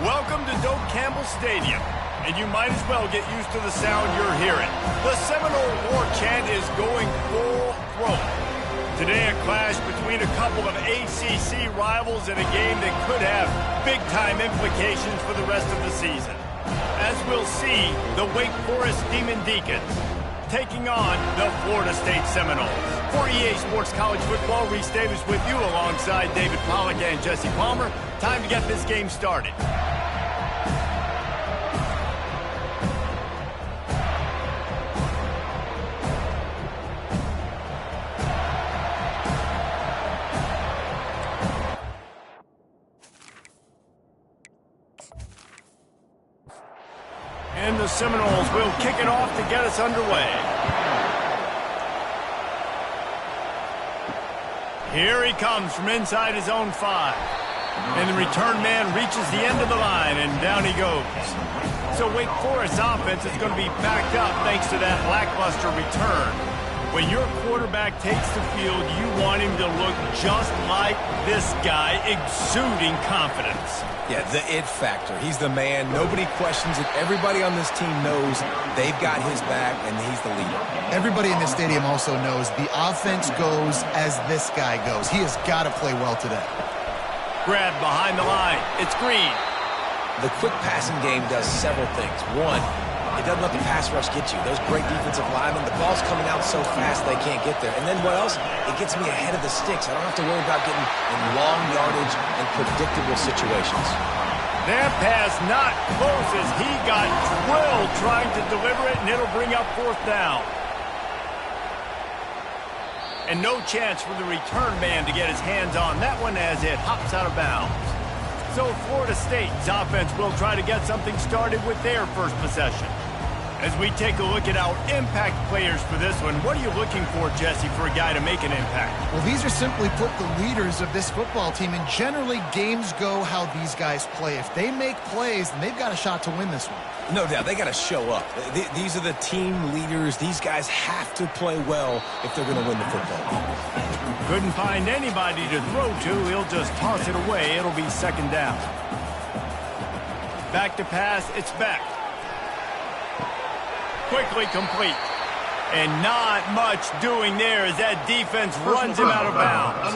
Welcome to Doak Campbell Stadium, and you might as well get used to the sound you're hearing. The Seminole War chant is going full throat. Today, a clash between a couple of ACC rivals in a game that could have big-time implications for the rest of the season. As we'll see, the Wake Forest Demon Deacons taking on the Florida State Seminoles. For EA Sports College Football, Reese Davis with you alongside David Pollack and Jesse Palmer. Time to get this game started. And the Seminoles will kick it off to get us underway. Here he comes from inside his own 5. And the return man reaches the end of the line, and down he goes. So Wake Forest's offense is going to be backed up thanks to that lackluster return. When your quarterback takes the field, you want him to look just like this guy, exuding confidence. Yeah, the it factor. He's the man. Nobody questions it. Everybody on this team knows they've got his back, and he's the leader. Everybody in this stadium also knows the offense goes as this guy goes. He has got to play well today. Grab behind the line. It's Green. The quick passing game does several things. One, it doesn't let the pass rush get you. Those great defensive linemen, the ball's coming out so fast they can't get there. And then what else? It gets me ahead of the sticks. I don't have to worry about getting in long yardage and predictable situations. That pass not close as he got drilled trying to deliver it, and it'll bring up 4th down. And no chance for the return man to get his hands on that one as it hops out of bounds. So Florida State's offense will try to get something started with their first possession. As we take a look at our impact players for this one, what are you looking for, Jesse, for a guy to make an impact? Well, these are simply put the leaders of this football team, and generally games go how these guys play. If they make plays, then they've got a shot to win this one. No doubt, they got to show up. These are the team leaders. These guys have to play well if they're going to win the football game. Couldn't find anybody to throw to. He'll just toss it away. It'll be 2nd down. Back to pass. It's Beck. Quickly complete. And not much doing there as that defense runs him out of bounds.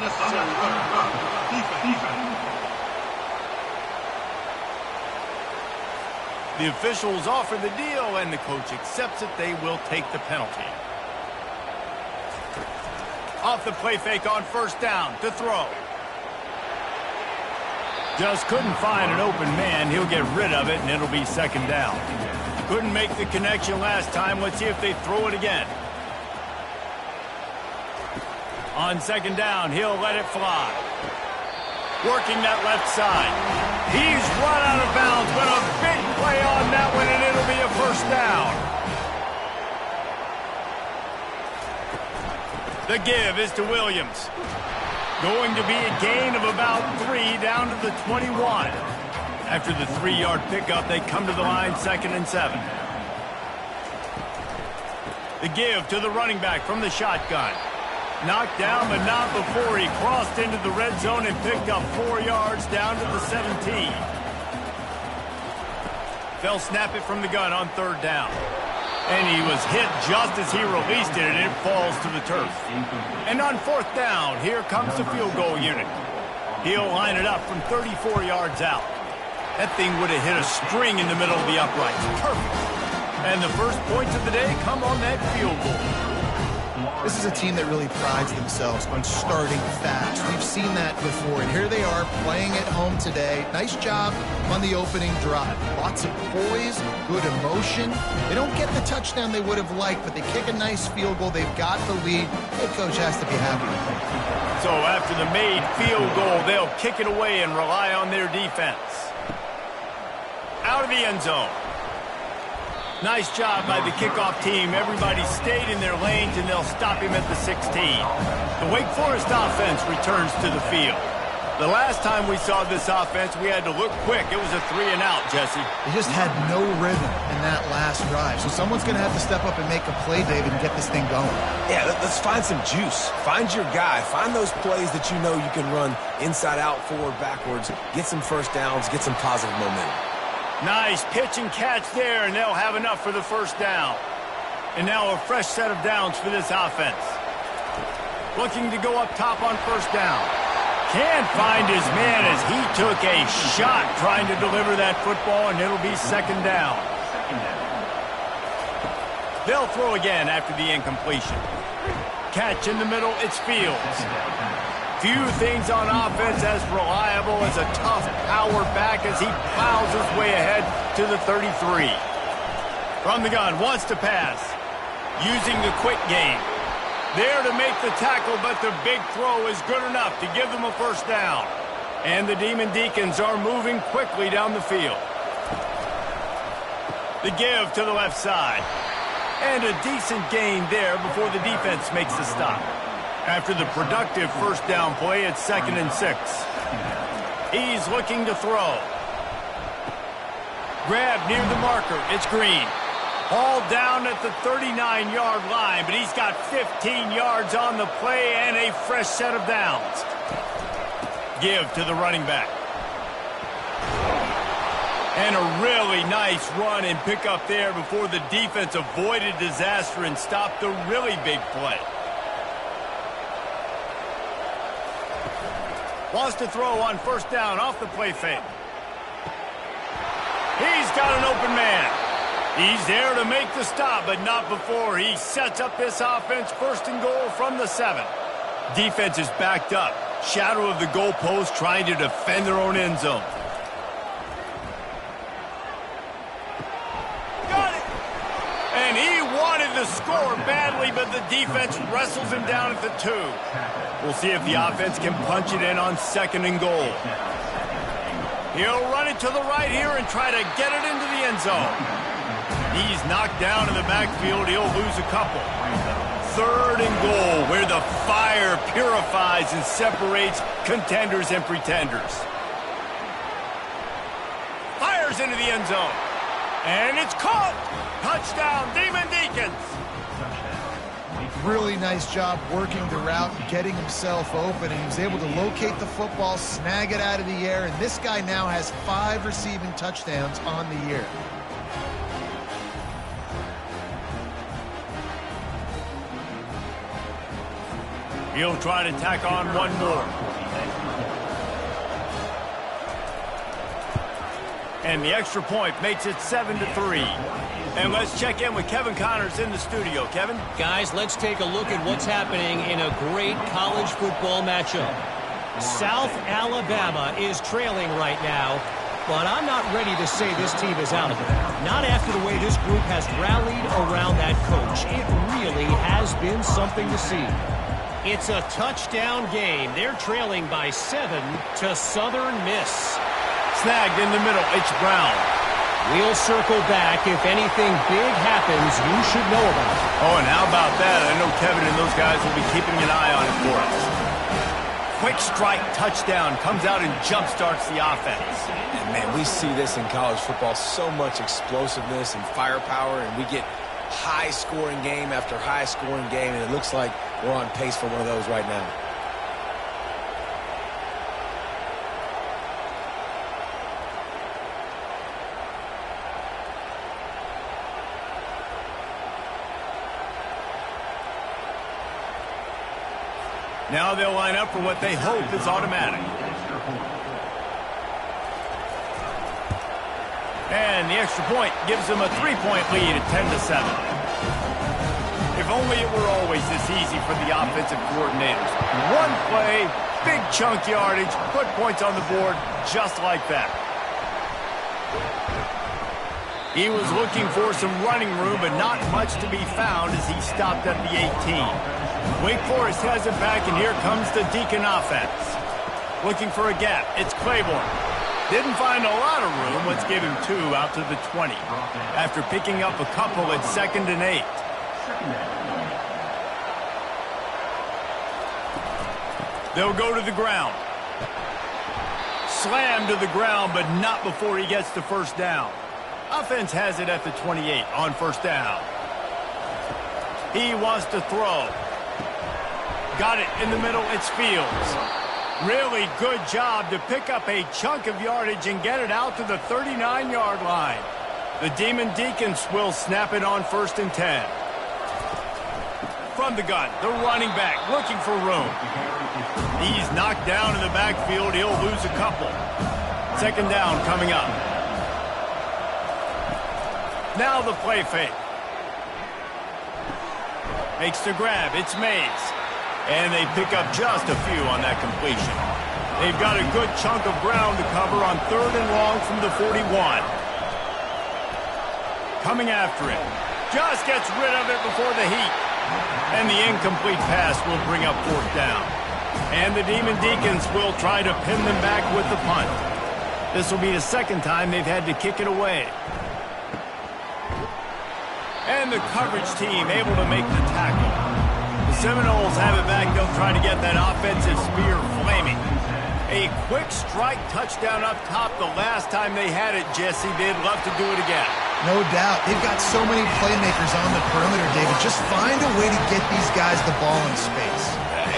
The officials offer the deal, and the coach accepts it. They will take the penalty. Off the play fake on 1st down to throw. Just couldn't find an open man. He'll get rid of it, and it'll be 2nd down. Couldn't make the connection last time. Let's see if they throw it again. On 2nd down, he'll let it fly. Working that left side. He's run out of bounds, but a big play on that one, and it'll be a 1st down. The give is to Williams. Going to be a gain of about 3 down to the 21. After the 3-yard pickup, they come to the line 2nd and 7. The give to the running back from the shotgun. Knocked down, but not before he crossed into the red zone and picked up 4 yards down to the 17. They'll snap it from the gun on 3rd down. And he was hit just as he released it, and it falls to the turf. And on 4th down, here comes the field goal unit. He'll line it up from 34 yards out. That thing would have hit a string in the middle of the uprights. Perfect. And the first points of the day come on that field goal. This is a team that really prides themselves on starting fast. We've seen that before, and here they are playing at home today. Nice job on the opening drive. Lots of poise, good emotion. They don't get the touchdown they would have liked, but they kick a nice field goal. They've got the lead. Head coach has to be happy with them. So after the made field goal, they'll kick it away and rely on their defense. Out of the end zone. Nice job by the kickoff team. Everybody stayed in their lanes, and they'll stop him at the 16. The Wake Forest offense returns to the field. The last time we saw this offense, we had to look quick. It was a 3-and-out, Jesse. They just had no rhythm in that last drive. So someone's going to have to step up and make a play, David, and get this thing going. Yeah, let's find some juice. Find your guy. Find those plays that you know you can run inside out, forward, backwards. Get some first downs. Get some positive momentum. Nice pitch and catch there, and they'll have enough for the first down. And now a fresh set of downs for this offense. Looking to go up top on first down. Can't find his man as he took a shot trying to deliver that football, and it'll be second down. They'll throw again after the incompletion. Catch in the middle, it's Fields. Few things on offense as reliable as a tough power back as he plows his way ahead to the 33. From the gun, wants to pass. Using the quick game. There to make the tackle, but the big throw is good enough to give them a first down. And the Demon Deacons are moving quickly down the field. The give to the left side. And a decent gain there before the defense makes the stop. After the productive first down play, it's 2nd and 6. He's looking to throw. Grab near the marker. It's Green. All down at the 39-yard line, but he's got 15 yards on the play and a fresh set of downs. Give to the running back. And a really nice run and pick up there before the defense avoided disaster and stopped the really big play. Wants to throw on first down off the play fake. He's got an open man. He's there to make the stop, but not before he sets up this offense 1st and goal from the 7. Defense is backed up. Shadow of the goalpost trying to defend their own end zone. Got it! And he wanted to score badly, but the defense wrestles him down at the 2. We'll see if the offense can punch it in on 2nd and goal. He'll run it to the right here and try to get it into the end zone. He's knocked down in the backfield. He'll lose a couple. 3rd and goal, where the fire purifies and separates contenders and pretenders. Fires into the end zone. And it's caught. Touchdown, Demon Deacons. Really nice job working the route and getting himself open. And he was able to locate the football, snag it out of the air. And this guy now has 5 receiving touchdowns on the year. He'll try to tack on one more. And the extra point makes it 7-3. And let's check in with Kevin Connors in the studio. Kevin? Guys, let's take a look at what's happening in a great college football matchup. South Alabama is trailing right now, but I'm not ready to say this team is out of it. Not after the way this group has rallied around that coach. It really has been something to see. It's a touchdown game. They're trailing by 7 to Southern Miss. Snagged in the middle. It's Brown. We'll circle back. If anything big happens, you should know about it. Oh, and how about that? I know Kevin and those guys will be keeping an eye on it for us. Quick strike touchdown comes out and jump-starts the offense. And, man, we see this in college football. So much explosiveness and firepower, and we get high-scoring game after high-scoring game, and it looks like we're on pace for one of those right now. Now they'll line up for what they hope is automatic. And the extra point gives them a 3-point lead at 10-7. If only it were always this easy for the offensive coordinators. One play, big chunk yardage, put points on the board just like that. He was looking for some running room, but not much to be found as he stopped at the 18. Wake Forest has it back, and here comes the Deacon offense. Looking for a gap. It's Claiborne. Didn't find a lot of room. Let's give him 2 out to the 20. After picking up a couple at 2nd and 8. They'll go to the ground. Slammed to the ground, but not before he gets the first down. Offense has it at the 28 on first down. He wants to throw. Got it in the middle. It's Fields. Really good job to pick up a chunk of yardage and get it out to the 39-yard line. The Demon Deacons will snap it on 1st and 10. From the gun, the running back looking for room. He's knocked down in the backfield. He'll lose a couple. 2nd down coming up. Now the play fake. Makes the grab. It's Mays. And they pick up just a few on that completion. They've got a good chunk of ground to cover on 3rd and long from the 41. Coming after it. Just gets rid of it before the heat. And the incomplete pass will bring up 4th down. And the Demon Deacons will try to pin them back with the punt. This will be the 2nd time they've had to kick it away. And the coverage team able to make the tackle. The Seminoles have it back. They'll try to get that offensive spear flaming. A quick strike touchdown up top the last time they had it, Jesse. They'd love to do it again. No doubt. They've got so many playmakers on the perimeter, David. Just find a way to get these guys the ball in space.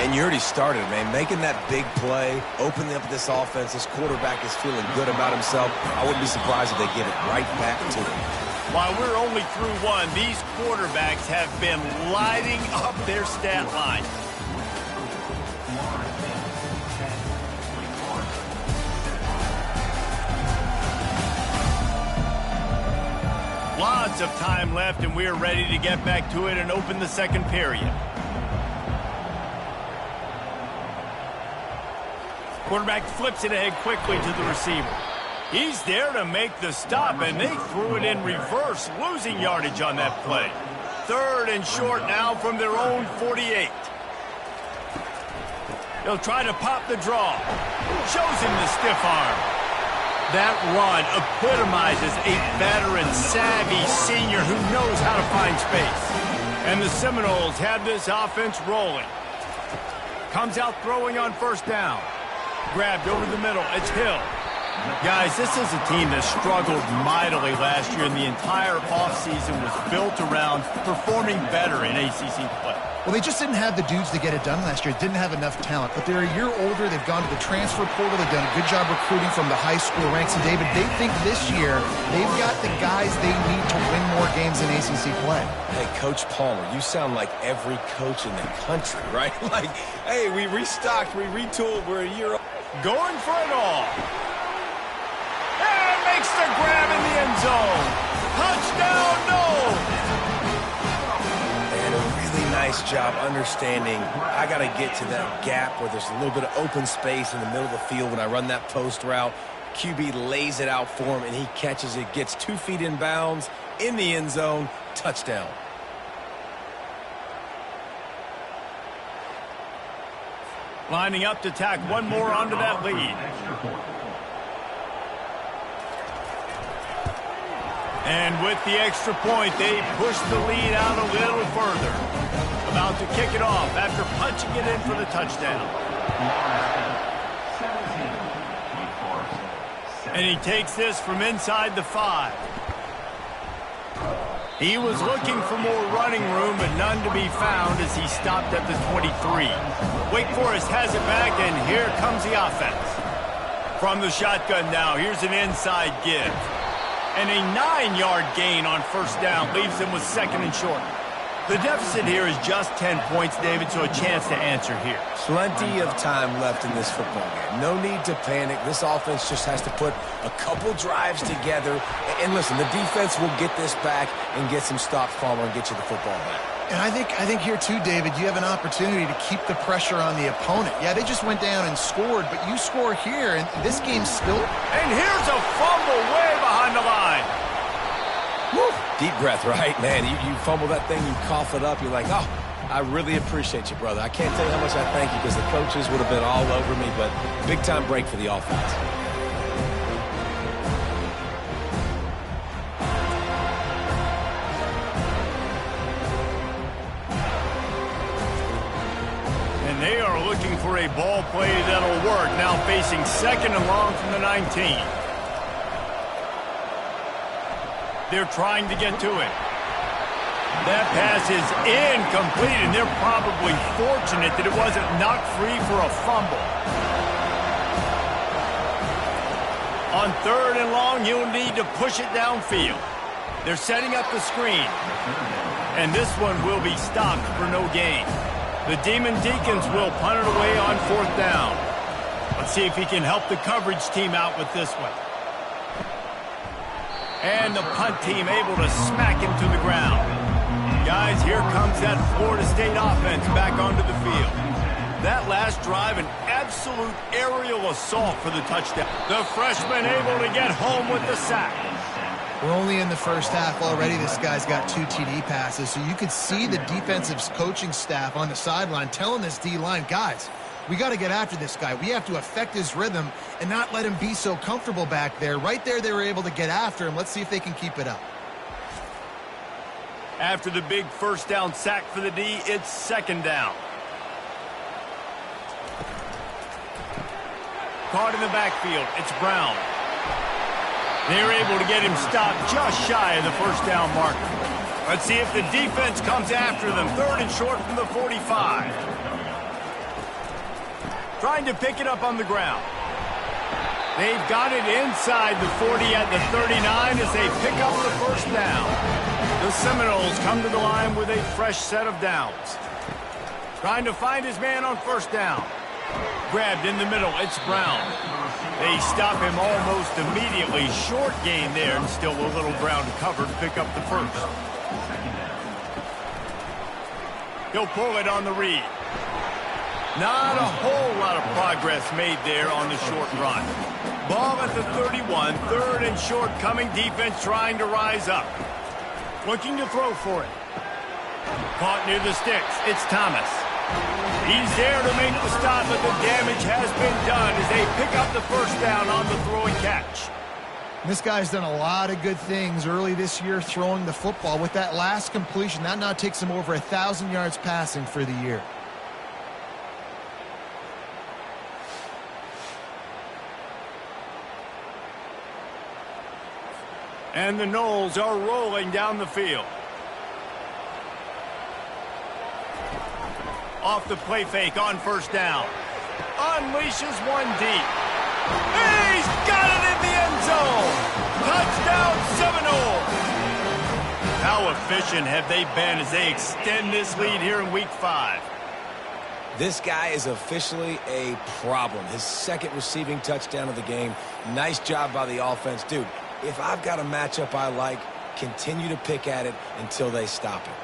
And you already started, man. Making that big play, opening up this offense. This quarterback is feeling good about himself. I wouldn't be surprised if they give it right back to him. While we're only through one, these quarterbacks have been lighting up their stat line. Lots of time left, and we're ready to get back to it and open the 2nd period. Quarterback flips it ahead quickly to the receiver. He's there to make the stop, and they threw it in reverse, losing yardage on that play. 3rd and short now from their own 48. They'll try to pop the draw. Shows him the stiff arm. That run epitomizes a veteran, savvy senior who knows how to find space. And the Seminoles have this offense rolling. Comes out throwing on 1st down. Grabbed over the middle. It's Hill. Guys, this is a team that struggled mightily last year, and the entire offseason was built around performing better in ACC play. Well, they just didn't have the dudes to get it done last year. Didn't have enough talent. But they're a year older. They've gone to the transfer portal. They've done a good job recruiting from the high school ranks. And, David, they think this year they've got the guys they need to win more games in ACC play. Hey, Coach Palmer, you sound like every coach in the country, right? Like, hey, we restocked, we retooled, we're a year old. Going for it all. And makes the grab in the end zone. Touchdown, no! And a really nice job understanding I got to get to that gap where there's a little bit of open space in the middle of the field when I run that post route. QB lays it out for him, and he catches it, gets 2 feet in bounds, in the end zone, touchdown. Lining up to tack one more onto that lead. And with the extra point, they push the lead out a little further. About to kick it off after punching it in for the touchdown. And he takes this from inside the 5. He was looking for more running room, but none to be found as he stopped at the 23. Wake Forest has it back, and here comes the offense. From the shotgun now, here's an inside give. And a 9-yard gain on 1st down leaves them with 2nd and short. The deficit here is just 10 points, David, so a chance to answer here. Plenty of time left in this football game. No need to panic. This offense just has to put a couple drives together. And listen, the defense will get this back and get some stops, Palmer, and get you the football back. And I think here too, David, you have an opportunity to keep the pressure on the opponent. Yeah, they just went down and scored, but you score here, and this game's still... And here's a fumble way behind the line. Woo. Deep breath, right? Man, you fumble that thing, you cough it up, you're like, oh, I really appreciate you, brother. I can't tell you how much I thank you because the coaches would have been all over me, but big-time break for the offense. They are looking for a ball play that'll work. Now facing second and long from the 19. They're trying to get to it. That pass is incomplete, and they're probably fortunate that it wasn't knocked free for a fumble. On third and long, you'll need to push it downfield. They're setting up the screen. And this one will be stopped for no gain. The Demon Deacons will punt it away on fourth down. Let's see if he can help the coverage team out with this one. And the punt team able to smack him to the ground. Guys, here comes that Florida State offense back onto the field. That last drive, an absolute aerial assault for the touchdown. The freshman able to get home with the sack. We're only in the first half already. This guy's got 2 TD passes, so you could see the defensive coaching staff on the sideline telling this D-line, guys, we got to get after this guy. We have to affect his rhythm and not let him be so comfortable back there. Right there, they were able to get after him. Let's see if they can keep it up. After the big first down sack for the D, it's second down. Caught in the backfield, it's Brown. They're able to get him stopped just shy of the first down marker. Let's see if the defense comes after them. Third and short from the 45. Trying to pick it up on the ground. They've got it inside the 40 at the 39 as they pick up the first down. The Seminoles come to the line with a fresh set of downs. Trying to find his man on first down. Grabbed in the middle, it's Brown. They stop him almost immediately. Short gain there, and still a little ground to cover to pick up the first. He'll pull it on the read. Not a whole lot of progress made there on the short run. Ball at the 31, third and short coming. Defense trying to rise up. Looking to throw for it. Caught near the sticks. It's Thomas. He's there to make the stop, but the damage has been done as they pick up the first down on the throw and catch. This guy's done a lot of good things early this year throwing the football. With that last completion, that now takes him over 1,000 yards passing for the year. And the Noles are rolling down the field. Off the play fake on first down. Unleashes one deep. He's got it in the end zone. Touchdown Seminoles. How efficient have they been as they extend this lead here in week 5? This guy is officially a problem. His second receiving touchdown of the game. Nice job by the offense. Dude, if I've got a matchup I like, continue to pick at it until they stop it.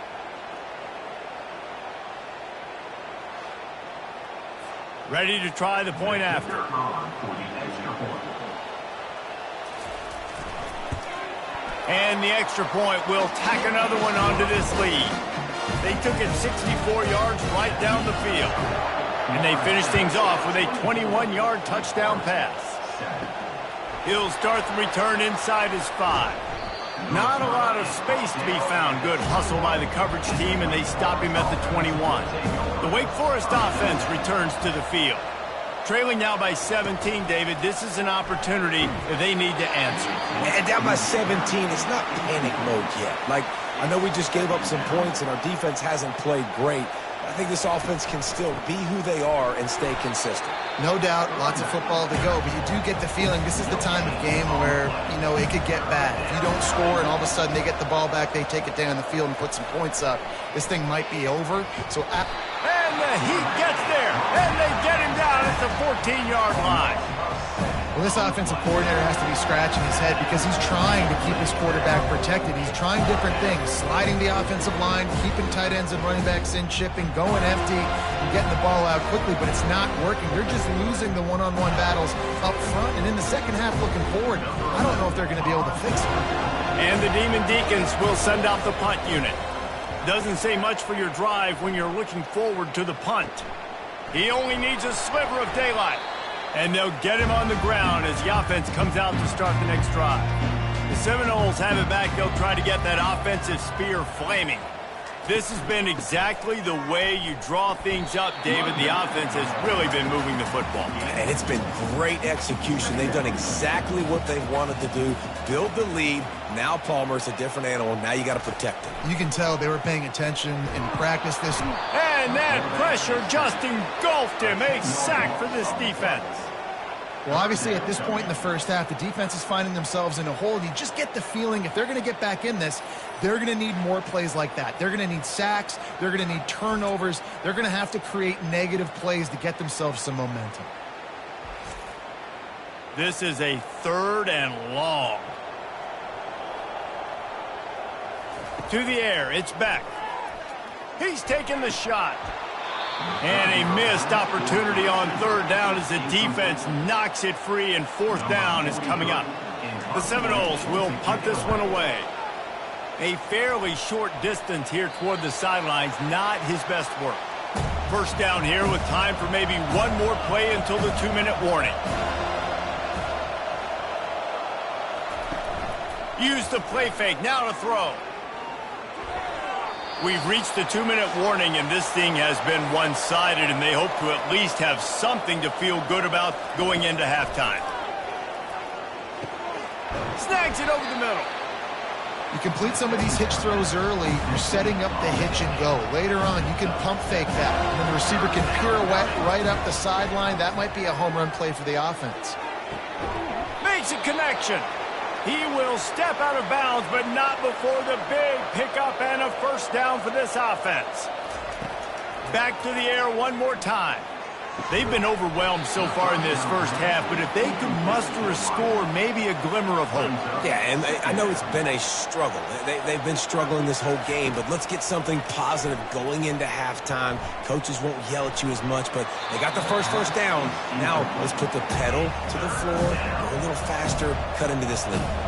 Ready to try the point after. And the extra point will tack another one onto this lead. They took it 64 yards right down the field. And they finished things off with a 21-yard touchdown pass. He'll start the return inside his 5. Not a lot of space to be found. Good hustle by the coverage team, and they stop him at the 21. The Wake Forest offense returns to the field. Trailing now by 17, David. This is an opportunity that they need to answer. And down by 17, it's not panic mode yet. Like, I know we just gave up some points, and our defense hasn't played great. I think this offense can still be who they are and stay consistent. No doubt, lots of football to go, but you do get the feeling this is the time of game where, you know, it could get bad. If you don't score and all of a sudden they get the ball back, they take it down the field and put some points up, this thing might be over. So, and the Heat gets there, and they get him down at the 14-yard line. Well, this offensive coordinator has to be scratching his head because he's trying to keep his quarterback protected. He's trying different things, sliding the offensive line, keeping tight ends and running backs in, chipping, going empty, and getting the ball out quickly, but it's not working. They're just losing the one-on-one battles up front, and in the second half looking forward, I don't know if they're going to be able to fix it. And the Demon Deacons will send out the punt unit. Doesn't say much for your drive when you're looking forward to the punt. He only needs a sliver of daylight. And they'll get him on the ground as the offense comes out to start the next drive. The Seminoles have it back. They'll try to get that offensive spear flaming. This has been exactly the way you draw things up, David. The offense has really been moving the football. And it's been great execution. They've done exactly what they wanted to do, build the lead. Now Palmer's a different animal. Now you got to protect him. You can tell they were paying attention in practice this. And that pressure just engulfed him. A sack for this defense. Well, obviously, at this point in the first half, the defense is finding themselves in a hole. And you just get the feeling if they're going to get back in this, they're going to need more plays like that. They're going to need sacks. They're going to need turnovers. They're going to have to create negative plays to get themselves some momentum. This is a 3rd and long. To the air, it's Beck. He's taking the shot. And a missed opportunity on 3rd down as the defense knocks it free, and 4th down is coming up. The Seminoles will punt this one away. A fairly short distance here toward the sidelines, not his best work. 1st down here with time for maybe one more play until the 2-minute warning. Use the play fake, now to throw. We've reached the 2-minute warning, and this thing has been one-sided, and they hope to at least have something to feel good about going into halftime. Snags it over the middle. You complete some of these hitch throws early, you're setting up the hitch and go. Later on, you can pump fake that, and then the receiver can pirouette right up the sideline. That might be a home run play for the offense. Makes a connection. He will step out of bounds, but not before the big pickup and a 1st down for this offense. Back to the air one more time. They've been overwhelmed so far in this first half, but if they could muster a score, maybe a glimmer of hope. Yeah, and I know it's been a struggle. They've been struggling this whole game, but let's get something positive going into halftime. Coaches won't yell at you as much, but they got the first down. Now let's put the pedal to the floor, go a little faster, cut into this lead.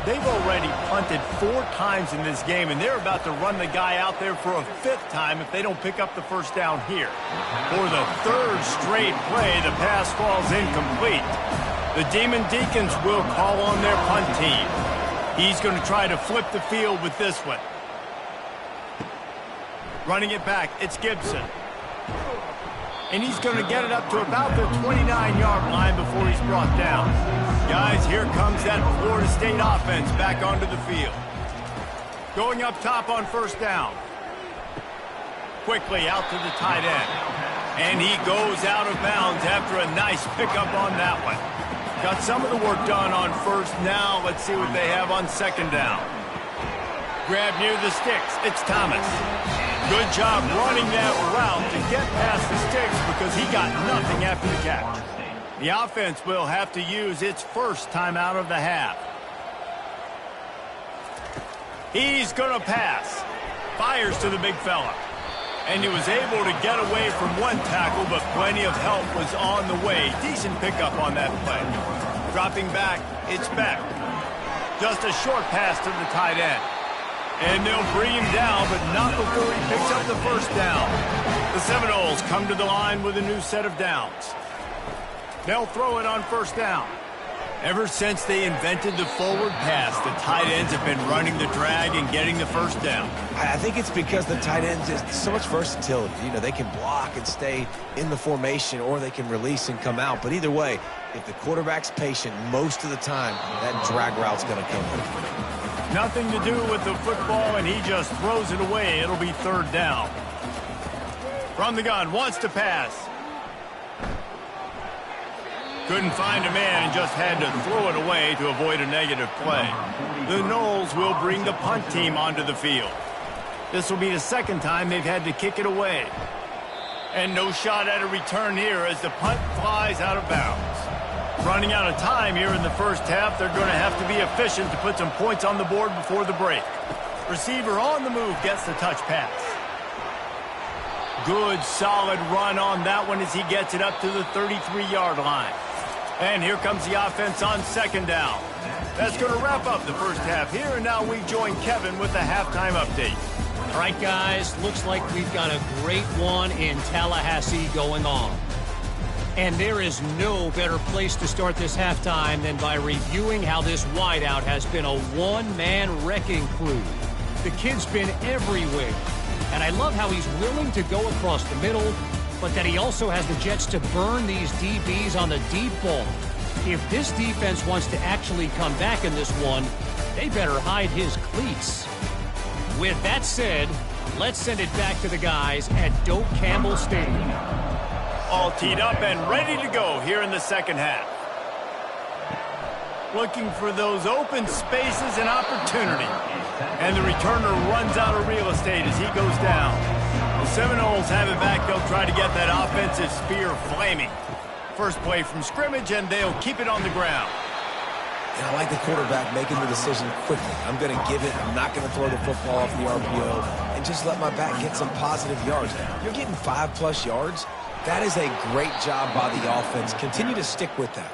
They've already punted 4 times in this game, and they're about to run the guy out there for a 5th time if they don't pick up the 1st down here. For the 3rd straight play, the pass falls incomplete. The Demon Deacons will call on their punt team. He's going to try to flip the field with this one. Running it back, it's Gibson. And he's going to get it up to about the 29-yard line before he's brought down. Guys, here comes that Florida State offense back onto the field. Going up top on 1st down. Quickly out to the tight end. And he goes out of bounds after a nice pickup on that one. Got some of the work done on 1st. Now let's see what they have on 2nd down. Grab near the sticks. It's Thomas. Good job running that route to get past the sticks because he got nothing after the catch. The offense will have to use its 1st timeout of the half. He's going to pass. Fires to the big fella. And he was able to get away from one tackle, but plenty of help was on the way. Decent pickup on that play. Dropping back, it's Beck. Just a short pass to the tight end. And they'll bring him down, but not before he picks up the 1st down. The Seminoles come to the line with a new set of downs. They'll throw it on 1st down. Ever since they invented the forward pass, the tight ends have been running the drag and getting the 1st down. I think it's because the tight ends is so much versatility. You know, they can block and stay in the formation, or they can release and come out. But either way, if the quarterback's patient most of the time, that drag route's going to come in. Nothing to do with the football, and he just throws it away. It'll be 3rd down. From the gun, wants to pass. Couldn't find a man and just had to throw it away to avoid a negative play. The Noles will bring the punt team onto the field. This will be the 2nd time they've had to kick it away. And no shot at a return here as the punt flies out of bounds. Running out of time here in the 1st half, they're going to have to be efficient to put some points on the board before the break. Receiver on the move gets the touch pass. Good, solid run on that one as he gets it up to the 33-yard line. And here comes the offense on 2nd down. That's going to wrap up the 1st half here, and now we join Kevin with the halftime update. All right, guys, looks like we've got a great one in Tallahassee going on. And there is no better place to start this halftime than by reviewing how this wideout has been a one-man wrecking crew. The kid's been everywhere. And I love how he's willing to go across the middle, but that he also has the Jets to burn these DBs on the deep ball. If this defense wants to actually come back in this one, they better hide his cleats. With that said, let's send it back to the guys at Doak Campbell Stadium. All teed up and ready to go here in the second half. Looking for those open spaces and opportunity. And the returner runs out of real estate as he goes down. The Seminoles have it back. They'll try to get that offensive spear flaming. First play from scrimmage, and they'll keep it on the ground. And I like the quarterback making the decision quickly. I'm going to give it. I'm not going to throw the football off the RPO and just let my back get some positive yards. You're getting 5+ yards. That is a great job by the offense. Continue to stick with that.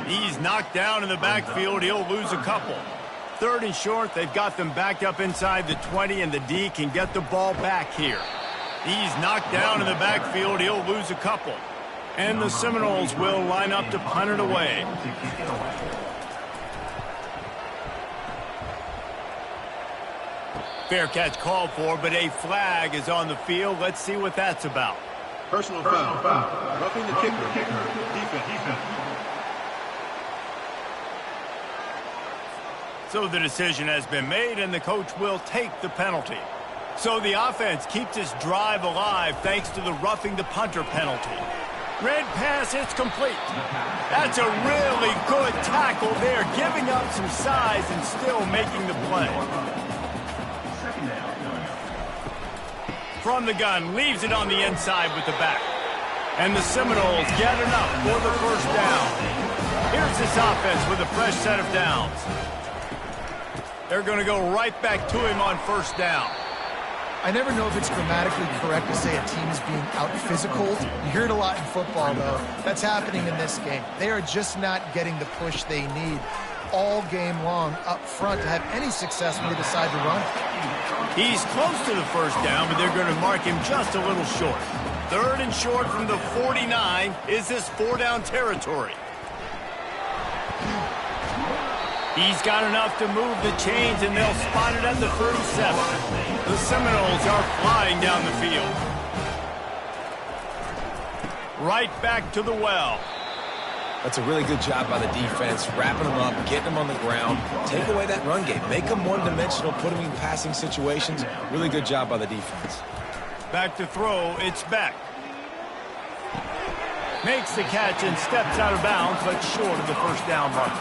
He's knocked down in the backfield. He'll lose a couple. 3rd and short. They've got them backed up inside the 20, and the D can get the ball back here. He's knocked down in the backfield. He'll lose a couple. And the Seminoles will line up to punt it away. Fair catch called for, but a flag is on the field. Let's see what that's about. Personal foul. Roughing the kicker. Defense. So the decision has been made, and the coach will take the penalty. So the offense keeps its drive alive thanks to the roughing the punter penalty. Red pass, it's complete. That's a really good tackle there, giving up some size and still making the play. From the gun, leaves it on the inside with the back. And the Seminoles get enough for the first down. Here's this offense with a fresh set of downs. They're going to go right back to him on first down. I never know if it's grammatically correct to say a team is being out-physicaled. You hear it a lot in football, though. That's happening in this game. They are just not getting the push they need all game long up front to have any success when they decide to run. He's close to the first down, but they're going to mark him just a little short. 3rd and short from the 49. Is this 4-down territory? He's got enough to move the chains, and they'll spot it at the 37. The Seminoles are flying down the field. Right back to the well. That's a really good job by the defense, wrapping them up, getting them on the ground. Take away that run game. Make them one-dimensional, put them in passing situations. Really good job by the defense. Back to throw, it's Beck. Makes the catch and steps out of bounds, but short of the first down mark.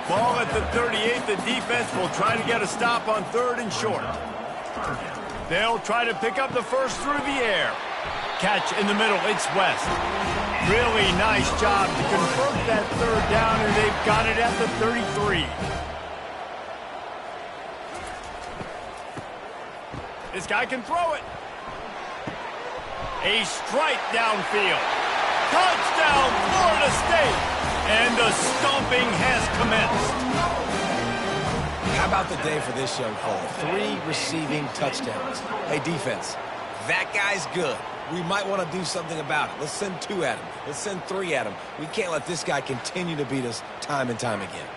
Ball at the 38. The defense will try to get a stop on 3rd and short. They'll try to pick up the first through the air. Catch in the middle, it's West. Really nice job to convert that 3rd down, and they've got it at the 33. This guy can throw it. A strike downfield. Touchdown, Florida State. And the stomping has commenced. How about the day for this young fella? 3 receiving touchdowns. Hey, defense, that guy's good. We might want to do something about it. Let's send 2 at him. Let's send 3 at him. We can't let this guy continue to beat us time and time again.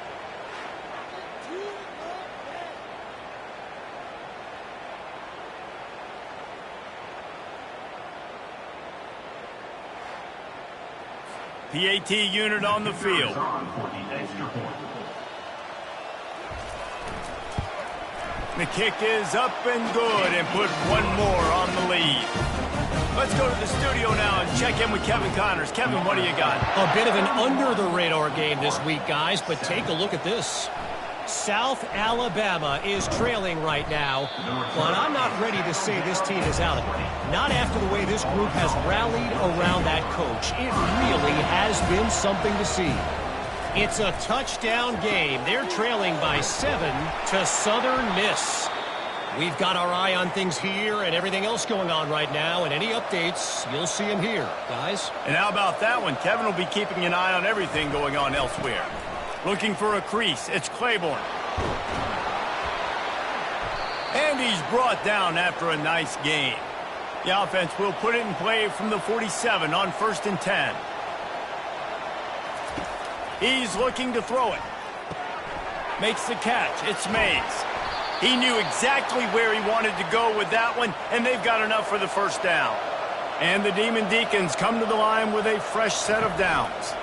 PAT unit on the field. The kick is up and good, and put one more on the lead. Let's go to the studio now and check in with Kevin Connors. Kevin, what do you got? A bit of an under-the-radar game this week, guys, but take a look at this. South Alabama is trailing right now, but I'm not ready to say this team is out of it. Not after the way this group has rallied around that coach. It really has been something to see. It's a touchdown game. They're trailing by 7 to Southern Miss. We've got our eye on things here and everything else going on right now, and any updates, you'll see them here, guys. And how about that one? Kevin will be keeping an eye on everything going on elsewhere. Looking for a crease. It's Claiborne. And he's brought down after a nice gain. The offense will put it in play from the 47 on 1st and 10. He's looking to throw it. Makes the catch. It's Mays. He knew exactly where he wanted to go with that one, and they've got enough for the first down. And the Demon Deacons come to the line with a fresh set of downs.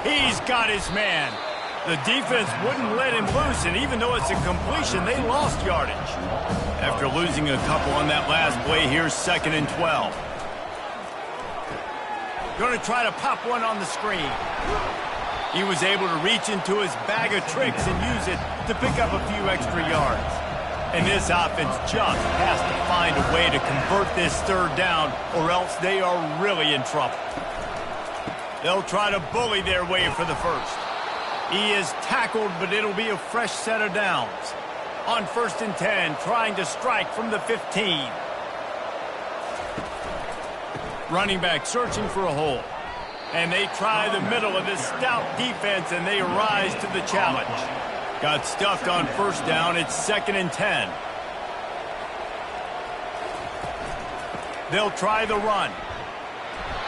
He's got his man. The defense wouldn't let him loose, and even though it's a completion, they lost yardage. After losing a couple on that last play, here's 2nd and 12. Going to try to pop one on the screen. He was able to reach into his bag of tricks and use it to pick up a few extra yards. And this offense just has to find a way to convert this 3rd down, or else they are really in trouble. They'll try to bully their way for the first. He is tackled, but it'll be a fresh set of downs. On 1st and 10, trying to strike from the 15. Running back searching for a hole. And they try the middle of this stout defense, and they rise to the challenge. Got stuffed on 1st down. It's 2nd and 10. They'll try the run.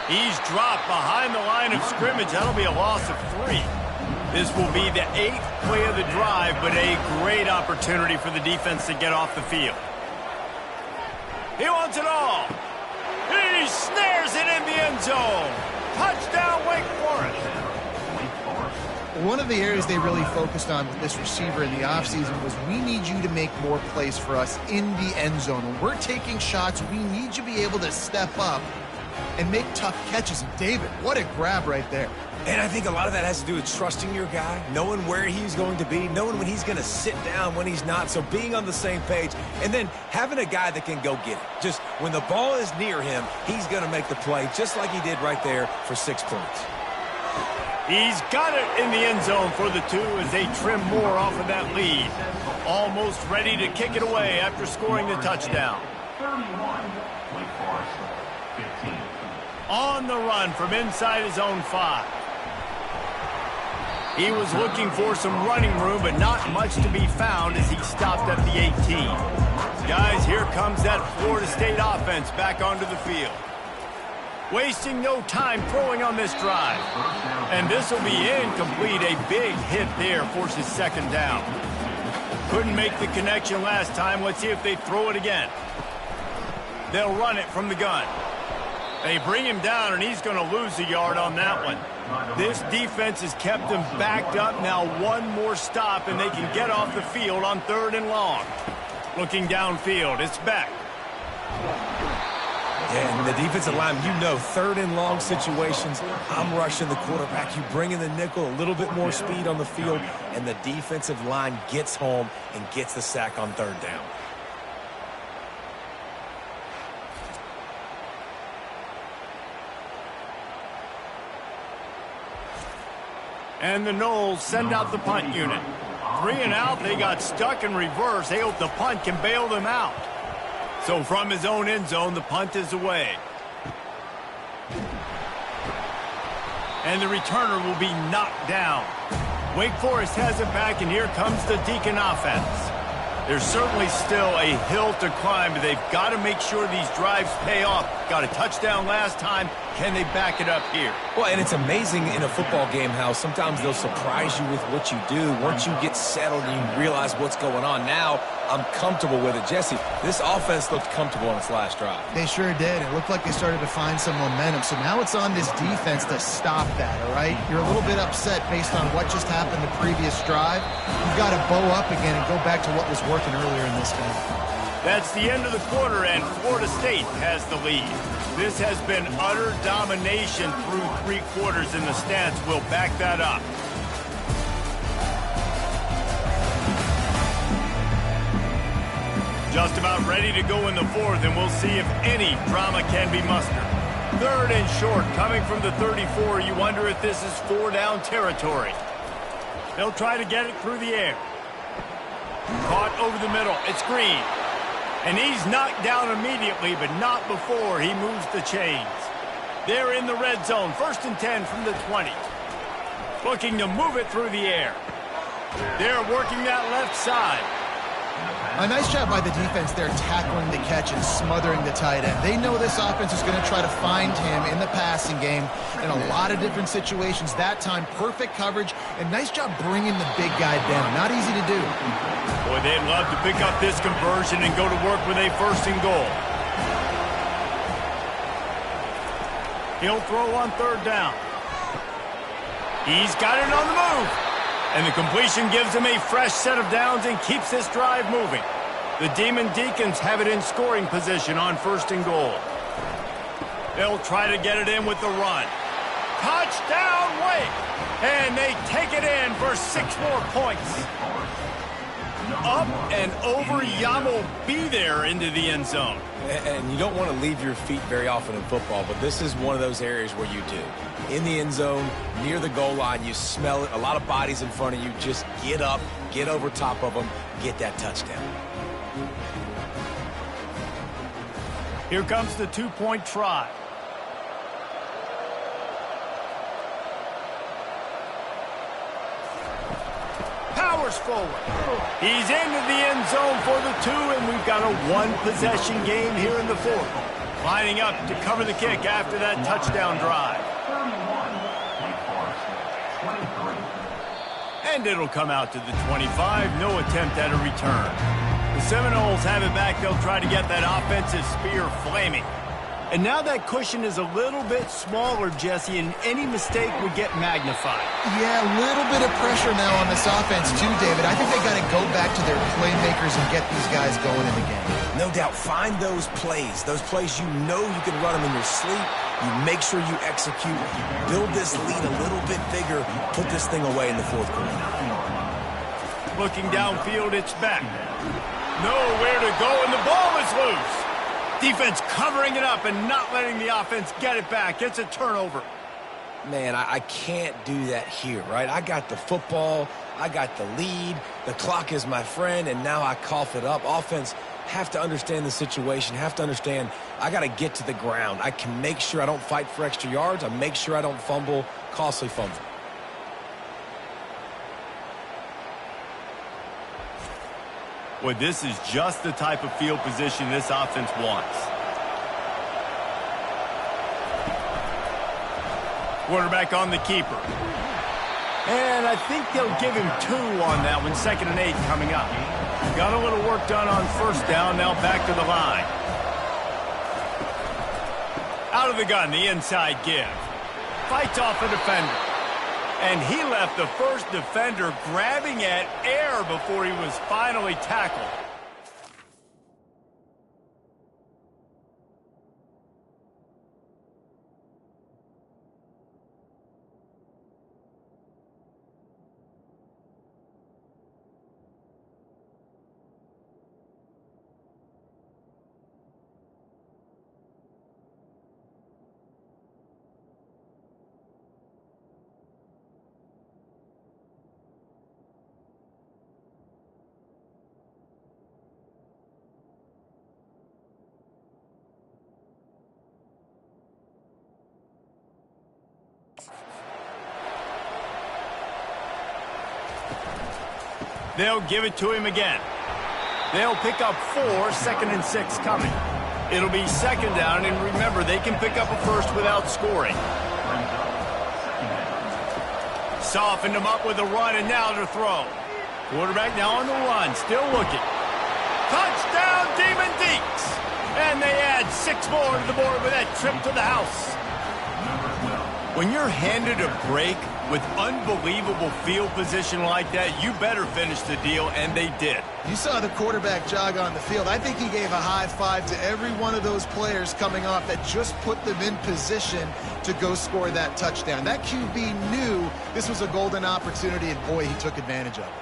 He's dropped behind the line of scrimmage. That'll be a loss of 3. This will be the 8th play of the drive, but a great opportunity for the defense to get off the field. He wants it all. He snares it in the end zone. Touchdown, Wake Forest. One of the areas they really focused on with this receiver in the offseason was, we need you to make more plays for us in the end zone. When we're taking shots, we need you to be able to step up and make tough catches. And David, what a grab right there. And I think a lot of that has to do with trusting your guy, knowing where he's going to be, knowing when he's going to sit down, when he's not, so being on the same page, and then having a guy that can go get it. Just when the ball is near him, he's going to make the play, just like he did right there for 6 points. He's got it in the end zone for the 2 as they trim more off of that lead. Almost ready to kick it away after scoring the touchdown. 31, Wake Forest, 15. On the run from inside his own 5. He was looking for some running room, but not much to be found as he stopped at the 18. Guys, here comes that Florida State offense back onto the field. Wasting no time throwing on this drive. And this will be incomplete. A big hit there forces 2nd down. Couldn't make the connection last time. Let's see if they throw it again. They'll run it from the gun. They bring him down, and he's going to lose a yard on that one. This defense has kept him backed up. Now one more stop, and they can get off the field on 3rd and long. Looking downfield, it's back. Yeah, and the defensive line, you know, 3rd and long situations, I'm rushing the quarterback. You bring in the nickel, a little bit more speed on the field, and the defensive line gets home and gets the sack on 3rd down. And the Noles send out the punt unit. 3 and out, they got stuck in reverse. They hope the punt can bail them out. So from his own end zone, the punt is away. And the returner will be knocked down. Wake Forest has it back, and here comes the Deacon offense. There's certainly still a hill to climb, but they've got to make sure these drives pay off. Got a touchdown last time. Can they back it up here? Well, and it's amazing in a football game how sometimes they'll surprise you with what you do. Once you get settled and you realize what's going on, now I'm comfortable with it. Jesse, this offense looked comfortable on its last drive. They sure did. It looked like they started to find some momentum. So now it's on this defense to stop that, all right? You're a little bit upset based on what just happened the previous drive. You've got to bow up again and go back to what was working earlier in this game. That's the end of the quarter, and Florida State has the lead. This has been utter domination through 3 quarters, and the stats will back that up. Just about ready to go in the 4th, and we'll see if any drama can be mustered. 3rd and short, coming from the 34. You wonder if this is 4-down territory. They'll try to get it through the air. Caught over the middle. It's Green. And he's knocked down immediately, but not before he moves the chains. They're in the red zone. 1st and 10 from the 20. Looking to move it through the air. They're working that left side. A nice job by the defense there tackling the catch and smothering the tight end. They know this offense is going to try to find him in the passing game in a lot of different situations. That time, perfect coverage, and nice job bringing the big guy down. Not easy to do. Boy, they'd love to pick up this conversion and go to work with a 1st and goal. He'll throw on 3rd down. He's got it on the move. And the completion gives him a fresh set of downs and keeps this drive moving. The Demon Deacons have it in scoring position on 1st and goal. They'll try to get it in with the run. Touchdown, Wake! And they take it in for 6 more points. Up and over, Yamo be there into the end zone. And you don't want to leave your feet very often in football, but this is one of those areas where you do. In the end zone, near the goal line, you smell it. A lot of bodies in front of you. Just get up, get over top of them, get that touchdown. Here comes the 2-point try. Powers forward. He's into the end zone for the 2, and we've got a 1-possession game here in the 4th. Lining up to cover the kick after that touchdown drive. And it'll come out to the 25. No attempt at a return. The Seminoles have it back. They'll try to get that offensive spear flaming. And now that cushion is a little bit smaller, Jesse, and any mistake would get magnified. Yeah, a little bit of pressure now on this offense too, David. I think they got to go back to their playmakers and get these guys going in the game. No doubt. Find those plays you know you can run them in your sleep. You make sure you execute. Build this lead a little bit bigger. Put this thing away in the 4th quarter. Looking downfield, it's back. Nowhere to go, and the ball is loose. Defense covering it up and not letting the offense get it back. It's a turnover. Man, I can't do that here, right? I got the football. I got the lead. The clock is my friend, and now I cough it up. Offense have to understand the situation, have to understand I got to get to the ground. I can make sure I don't fight for extra yards. I make sure I don't fumble, costly fumble. Well, this is just the type of field position this offense wants. Quarterback on the keeper. And I think they'll give him 2 on that one. 2nd and 8 coming up. Got a little work done on 1st down. Now back to the line. Out of the gun, the inside give. Fights off a defender. And he left the first defender grabbing at air before he was finally tackled. They'll give it to him again. They'll pick up 4, 2nd and 6 coming. It'll be 2nd down, and remember, they can pick up a first without scoring. Softened him up with a run, and now to throw. Quarterback now on the run, still looking. Touchdown, Demon Deeks! And they add 6 more to the board with that trip to the house. When you're handed a break with unbelievable field position like that, you better finish the deal, and they did. You saw the quarterback jog on the field. I think he gave a high five to every one of those players coming off that just put them in position to go score that touchdown. That QB knew this was a golden opportunity, and boy, he took advantage of it.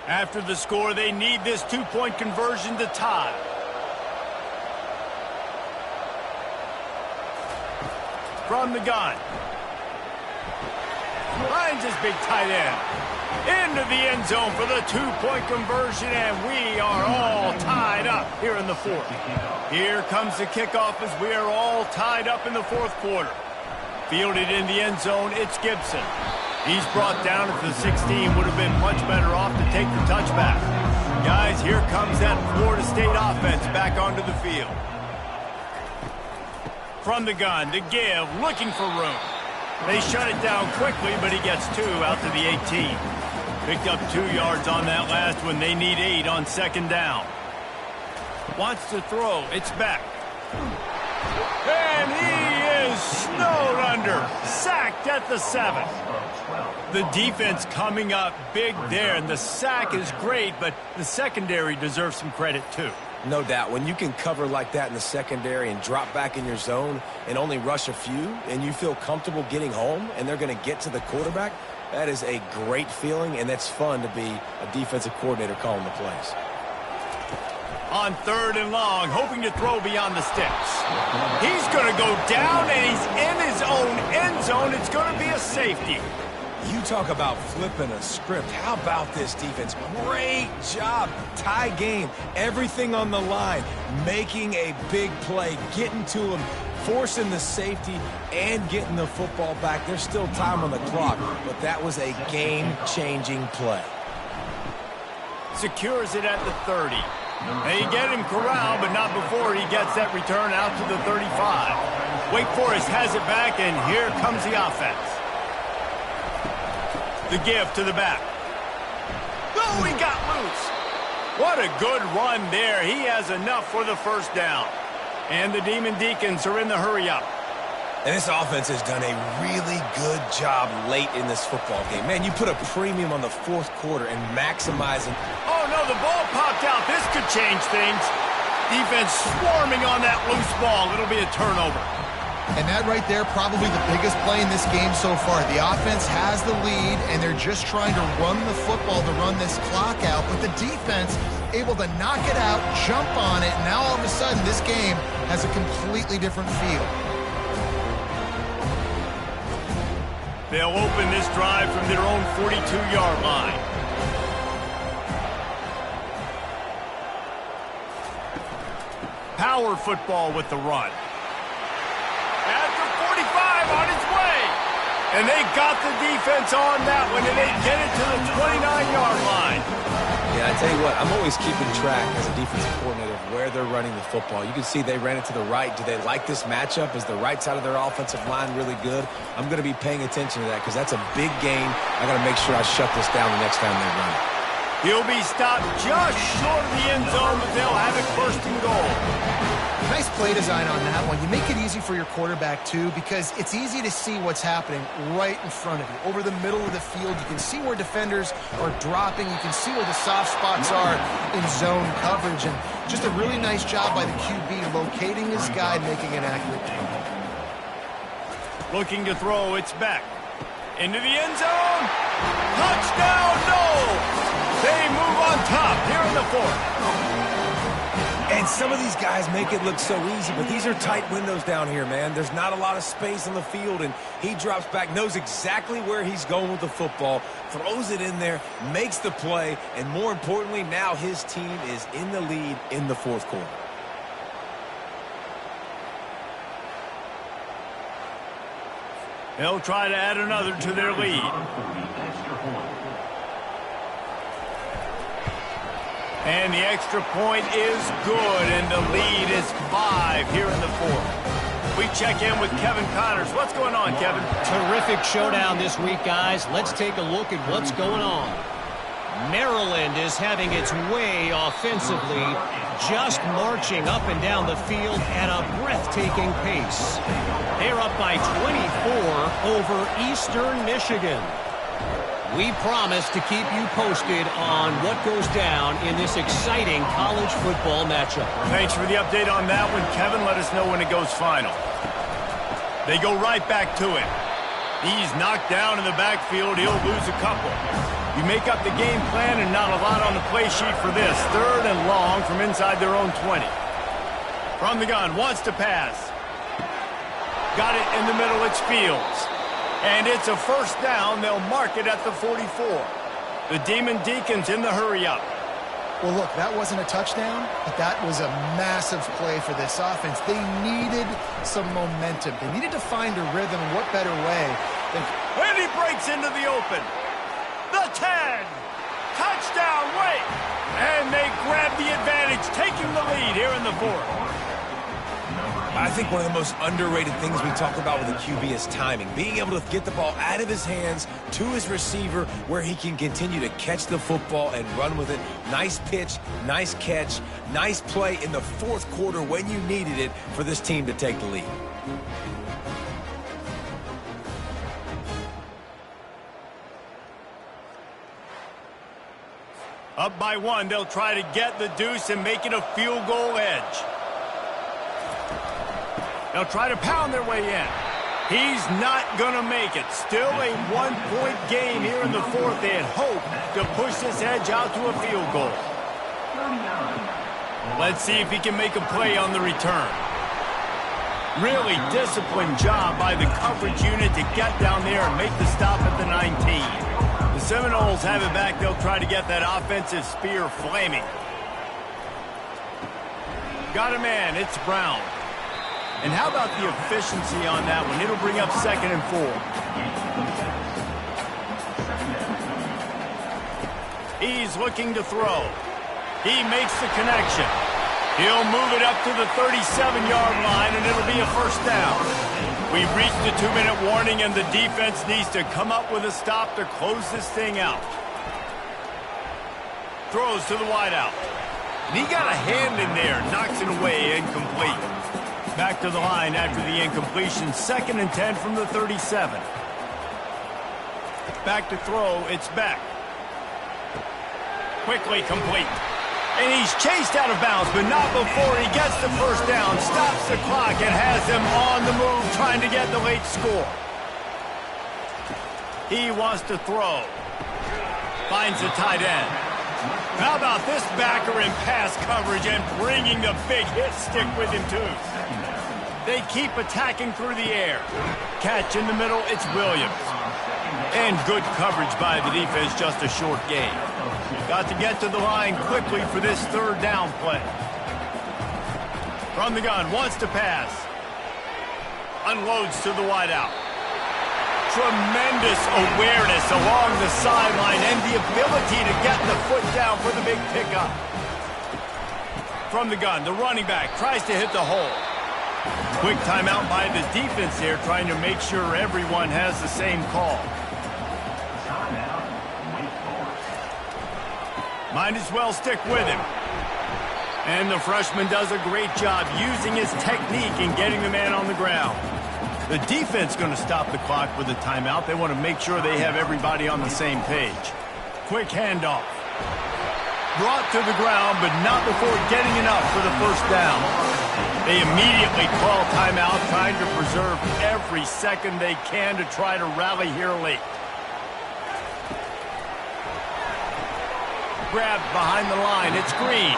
After the score, they need this 2-point conversion to tie. From the gun. Finds his big tight end. Into the end zone for the 2-point conversion, and we are all tied up here in the 4th. Here comes the kickoff as we are all tied up in the 4th quarter. Fielded in the end zone, it's Gibson. He's brought down at the 16. Would have been much better off to take the touchback. Guys, here comes that Florida State offense back onto the field. From the gun to give, looking for room. They shut it down quickly, but he gets 2 out to the 18. Picked up 2 yards on that last one. They need 8 on second down. Wants to throw. It's back. And he is snowed under. Sacked at the 7. The defense coming up big there, and the sack is great, but the secondary deserves some credit too. No doubt. When you can cover like that in the secondary and drop back in your zone and only rush a few, and you feel comfortable getting home, and they're going to get to the quarterback, that is a great feeling, and that's fun to be a defensive coordinator calling the plays. On 3rd and long, hoping to throw beyond the sticks. He's going to go down, and he's in his own end zone. It's going to be a safety. You talk about flipping a script. How about this defense? Great job. Tie game. Everything on the line. Making a big play. Getting to him. Forcing the safety and getting the football back. There's still time on the clock, but that was a game-changing play. Secures it at the 30. They get him corralled, but not before he gets that return out to the 35. Wake Forest has it back, and here comes the offense. The give to the back. Oh, he got loose. What a good run there. He has enough for the first down. And the Demon Deacons are in the hurry-up. And this offense has done a really good job late in this football game. Man, you put a premium on the 4th quarter and maximizing. Oh, no, the ball popped out. This could change things. Defense swarming on that loose ball. It'll be a turnover. And that right there, probably the biggest play in this game so far. The offense has the lead, and they're just trying to run the football to run this clock out. But the defense able to knock it out, jump on it, and now all of a sudden this game has a completely different feel. They'll open this drive from their own 42-yard line. Power football with the run. At the 45 on its way. And they got the defense on that one, and they get it to the 29-yard line. Yeah, I tell you what, I'm always keeping track as a defensive coordinator of where they're running the football. You can see they ran it to the right. Do they like this matchup? Is the right side of their offensive line really good? I'm going to be paying attention to that because that's a big game. I got to make sure I shut this down the next time they run it. He'll be stopped just short of the end zone, but they'll have it 1st and goal. Nice play design on that one. You make it easy for your quarterback, too, because it's easy to see what's happening right in front of you. Over the middle of the field, you can see where defenders are dropping. You can see where the soft spots are in zone coverage. And just a really nice job by the QB locating his guy, making an accurate throw. Looking to throw, it's back. Into the end zone. Touchdown, no! They move on top here in the 4th. And some of these guys make it look so easy, but these are tight windows down here, man. There's not a lot of space on the field, and he drops back, knows exactly where he's going with the football, throws it in there, makes the play, and more importantly, now his team is in the lead in the 4th quarter. They'll try to add another to their lead. And the extra point is good, and the lead is 5 here in the 4th. We check in with Kevin Connors. What's going on, Kevin? Terrific showdown this week, guys. Let's take a look at what's going on. Maryland is having its way offensively, just marching up and down the field at a breathtaking pace. They're up by 24 over Eastern Michigan. We promise to keep you posted on what goes down in this exciting college football matchup. Thanks for the update on that one, Kevin. Let us know when it goes final. They go right back to it. He's knocked down in the backfield. He'll lose a couple. You make up the game plan and not a lot on the play sheet for this. 3rd and long from inside their own 20. From the gun, wants to pass. Got it in the middle, it's Fields. And it's a 1st down. They'll mark it at the 44. The Demon Deacons in the hurry-up. Well, look, that wasn't a touchdown, but that was a massive play for this offense. They needed some momentum. They needed to find a rhythm, and what better way And he breaks into the open. The 10. Touchdown, wait. And they grab the advantage, taking the lead here in the fourth. I think one of the most underrated things we talk about with a QB is timing. Being able to get the ball out of his hands to his receiver where he can continue to catch the football and run with it. Nice pitch, nice catch, nice play in the fourth quarter when you needed it for this team to take the lead. Up by 1, they'll try to get the deuce and make it a field goal edge. They'll try to pound their way in. He's not going to make it. Still a one-point game here in the fourth. They had hoped to push this edge out to a field goal. Let's see if he can make a play on the return. Really disciplined job by the coverage unit to get down there and make the stop at the 19. The Seminoles have it back. They'll try to get that offensive spear flaming. Got a man. It's Brown. And how about the efficiency on that one? It'll bring up 2nd and 4. He's looking to throw. He makes the connection. He'll move it up to the 37-yard line, and it'll be a first down. We've reached the 2-minute warning, and the defense needs to come up with a stop to close this thing out. Throws to the wideout. And he got a hand in there, knocks it away, incomplete. Back to the line after the incompletion. 2nd and 10 from the 37. Back to throw. It's Beck. Quickly complete. And he's chased out of bounds, but not before he gets the first down. Stops the clock and has them on the move trying to get the late score. He wants to throw. Finds the tight end. How about this backer in pass coverage and bringing the big hit stick with him, too. They keep attacking through the air. Catch in the middle, it's Williams. And good coverage by the defense, just a short gain. Got to get to the line quickly for this third down play. From the gun, wants to pass. Unloads to the wideout. Tremendous awareness along the sideline and the ability to get the foot down for the big pickup. From the gun, the running back tries to hit the hole. Quick timeout by the defense here, trying to make sure everyone has the same call. Might as well stick with him. And the freshman does a great job using his technique and getting the man on the ground. The defense going to stop the clock with a timeout. They want to make sure they have everybody on the same page. Quick handoff. Brought to the ground, but not before getting enough for the first down. They immediately call timeout, trying to preserve every second they can to try to rally here late. Grabbed behind the line, it's Green.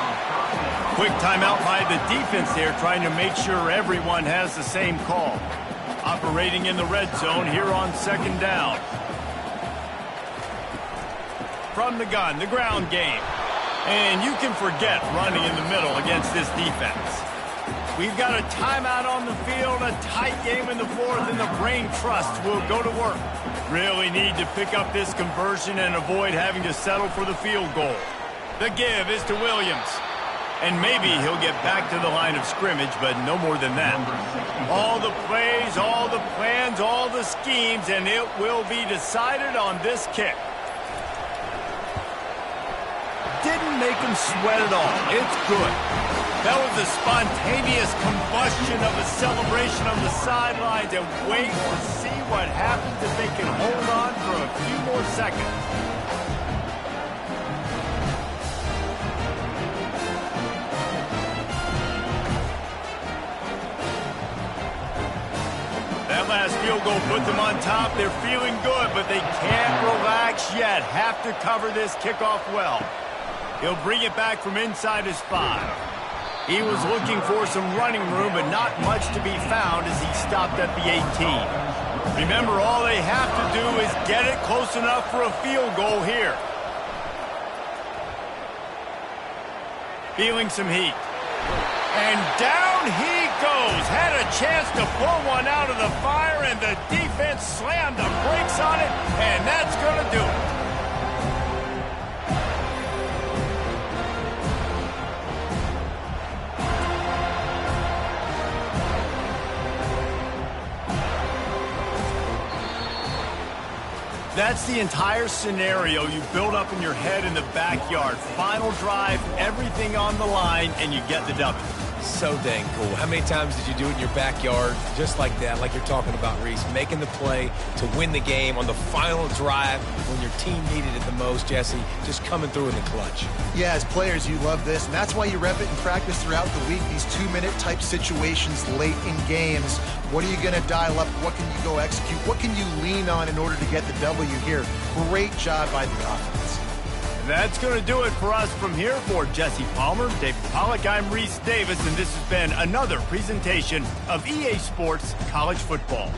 Quick timeout by the defense there, trying to make sure everyone has the same call. Operating in the red zone here on 2nd down. From the gun, the ground game. And you can forget running in the middle against this defense. We've got a timeout on the field, a tight game in the fourth, and the brain trust will go to work. Really need to pick up this conversion and avoid having to settle for the field goal. The give is to Williams. And maybe he'll get back to the line of scrimmage, but no more than that. All the plays, all the plans, all the schemes, and it will be decided on this kick. Didn't make him sweat at all. It's good. That was a spontaneous combustion of a celebration on the sidelines, and wait to see what happens if they can hold on for a few more seconds. That last field goal put them on top. They're feeling good, but they can't relax yet. Have to cover this kickoff well. He'll bring it back from inside his 5. He was looking for some running room, but not much to be found as he stopped at the 18. Remember, all they have to do is get it close enough for a field goal here. Feeling some heat. And down he goes. Had a chance to pull one out of the fire, and the defense slammed the brakes on it, and that's going to do it. That's the entire scenario you build up in your head in the backyard. Final drive, everything on the line, and you get the W. So dang cool. How many times did you do it in your backyard just like that, like you're talking about, Reese? Making the play to win the game on the final drive when your team needed it the most, Jesse, just coming through in the clutch. Yeah, as players, you love this, and that's why you rep it in practice throughout the week, these 2-minute type situations late in games. What are you going to dial up? What can you go execute? What can you lean on in order to get the W here? Great job by the offense. That's going to do it for us from here. For Jesse Palmer, David Pollack, I'm Reese Davis, and this has been another presentation of EA Sports College Football.